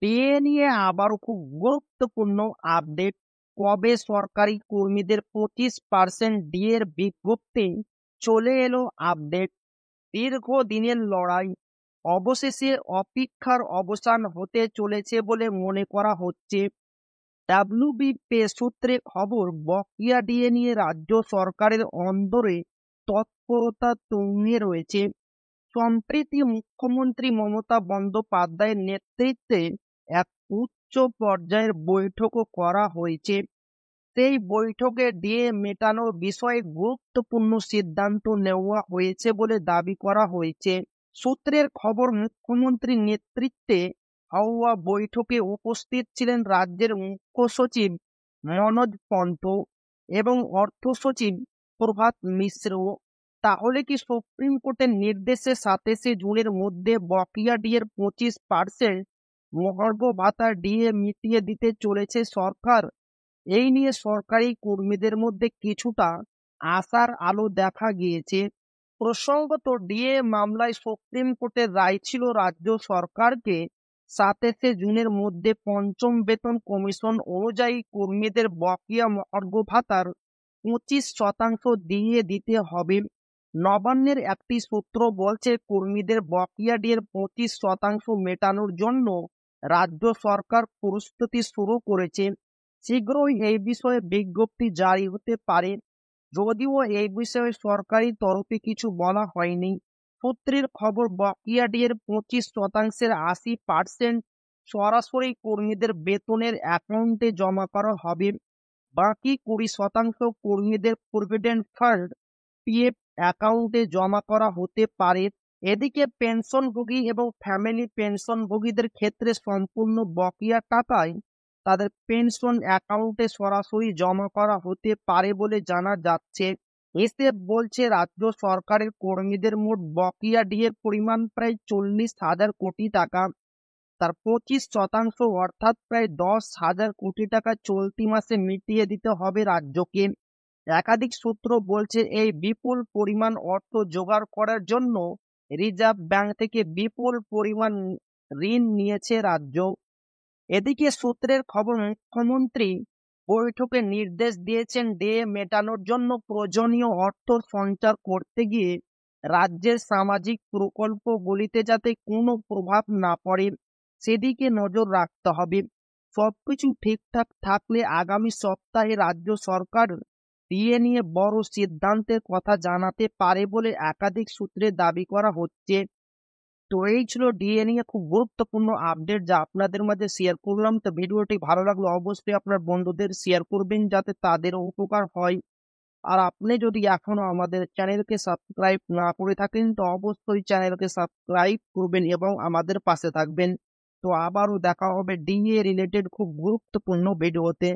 DA নিয়ে আবারও খুব গুরুত্বপূর্ণ আপডেট। কবে সরকারি কর্মীদের 25% ডিএর বিজ্ঞপ্তি চলে এলো আপডেট। দীর্ঘদিনের লড়াই অবশেষে অপেক্ষার অবসান হতে চলেছে বলে মনে করা হচ্ছে। ডাব্লিউবিপি সূত্রে খবর, বকেয়া ডিএ নিয়ে রাজ্য সরকারের অন্দরে তৎপরতা তুঙ্গে রয়েছে। সম্প্রতি মুখ্যমন্ত্রী মমতা বন্দ্যোপাধ্যায়ের নেতৃত্বে এক উচ্চ পর্যায়ের বৈঠকও করা হয়েছে। সেই বৈঠকে ডিএ মেটানোর বিষয়ে গুরুত্বপূর্ণ সিদ্ধান্ত নেওয়া হয়েছে বলে দাবি করা হয়েছে। সূত্রের খবর, মুখ্যমন্ত্রীর নেতৃত্বে হওয়া বৈঠকে উপস্থিত ছিলেন রাজ্যের মুখ্য সচিব মনোজ পন্ত এবং অর্থ সচিব প্রভাত মিশ্র। তাহলে কি সুপ্রিম কোর্টের নির্দেশে 27শে জুনের মধ্যে বকেয়া ডিএর 25% মহার্ঘ ভাতার ডিএ মিটিয়ে দিতে চলেছে সরকার? এই নিয়ে সরকারি কর্মীদের মধ্যে কিছুটা আশার আলো দেখা গিয়েছে। প্রসঙ্গত, ডিএ মামলায় সুপ্রিম কোর্টের রায় ছিল রাজ্য সরকারকে 27শে জুনের মধ্যে পঞ্চম বেতন কমিশন অনুযায়ী কর্মীদের বকেয়া মহার্ঘ ভাতার 25% দিয়ে দিতে হবে। নবান্নের একটি সূত্র বলছে, কর্মীদের বকেয়া ডিএর 25% মেটানোর জন্য রাজ্য সরকার প্রস্তুতি শুরু করেছে। শীঘ্রই এই বিষয়ে বিজ্ঞপ্তি জারি হতে পারে, যদিও এই বিষয়ে সরকারি তরফে কিছু বলা হয়নি। সূত্রের খবর, বকেয়া ডিএর 25%-এর 80% সরাসরি কর্মীদের বেতনের অ্যাকাউন্টে জমা করা হবে। বাকি 20% কর্মীদের প্রভিডেন্ট ফান্ড পিএফ অ্যাকাউন্টে জমা করা হতে পারে। এদিকে পেনশনভোগী এবং ফ্যামিলি পেনশনভোগীদের ক্ষেত্রে সম্পূর্ণ বকেয়া টাকায় তাদের পেনশন অ্যাকাউন্টে সরাসরি জমা করা হতে পারে বলে জানা যাচ্ছে। এসএফ বলছে, রাজ্য সরকারের কর্মীদের মোট বকেয়া ডিএর পরিমাণ প্রায় 40,000 কোটি টাকা। তার 25% অর্থাৎ প্রায় 10,000 কোটি টাকা চলতি মাসে মিটিয়ে দিতে হবে রাজ্যকে। একাধিক সূত্র বলছে, এই বিপুল পরিমাণ অর্থ জোগাড় করার জন্য রিজার্ভ ব্যাংক থেকে বিপুল পরিমাণ ঋণ নিয়েছে রাজ্য। এদিকে সূত্রের খবর, মুখ্যমন্ত্রী বৈঠকে নির্দেশ দিয়েছেন ডিএ মেটানোর জন্য প্রয়োজনীয় অর্থ সঞ্চার করতে গিয়ে রাজ্যের সামাজিক প্রকল্পগুলিতে যাতে কোনো প্রভাব না পড়ে সেদিকে নজর রাখতে হবে। সবকিছু ঠিকঠাক থাকলে আগামী সপ্তাহে রাজ্য সরকার ডিএ নিয়ে বড় সিদ্ধান্তের কথা জানাতে পারে বলে একাধিক সূত্রে দাবি করা হচ্ছে। তো এই ছিল ডিএ নিয়ে খুব গুরুত্বপূর্ণ আপডেট, যা আপনাদের মাঝে শেয়ার করলাম। তো ভিডিওটি ভালো লাগলো অবশ্যই আপনার বন্ধুদের শেয়ার করবেন যাতে তাদেরও উপকার হয়। আর আপনি যদি এখনো আমাদের চ্যানেলকে সাবস্ক্রাইব না করে থাকেন তো অবশ্যই চ্যানেলকে সাবস্ক্রাইব করবেন এবং আমাদের পাশে থাকবেন। তো আবারও দেখা হবে ডিএ রিলেটেড খুব গুরুত্বপূর্ণ ভিডিওতে।